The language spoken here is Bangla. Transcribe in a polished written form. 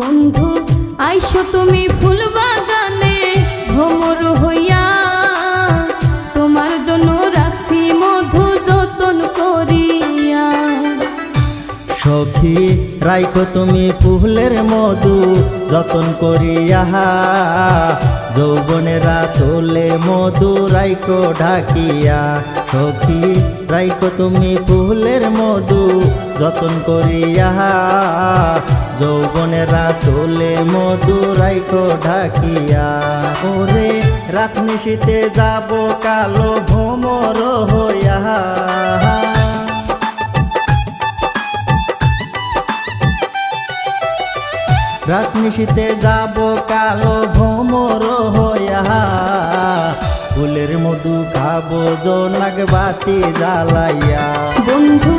বন্ধু আইসো তুমি ফুল বাগানে ভ্রমর হইয়া, তোমার জন্য রাখছি মধু যতন করিয়া। সখী রাইখো তুমি ফুলের মধু যতন করিয়া, যৌবনের আসলে মধু রাইখো ঢাকিয়া। সখী রাইখো তুমি ফুলের মধু যতন করিয়া, যৌবনের আসলে মধু রাইখো ঢাকিয়া। ওরে রাত নিশীতে যাব কালো ভ্রমর হইয়া, রাত নিশীতে যাব কালো ভ্রমর হইয়া। ফুলের মধু খাবো জোনাক বাতি জ্বালাইয়া। বন্ধু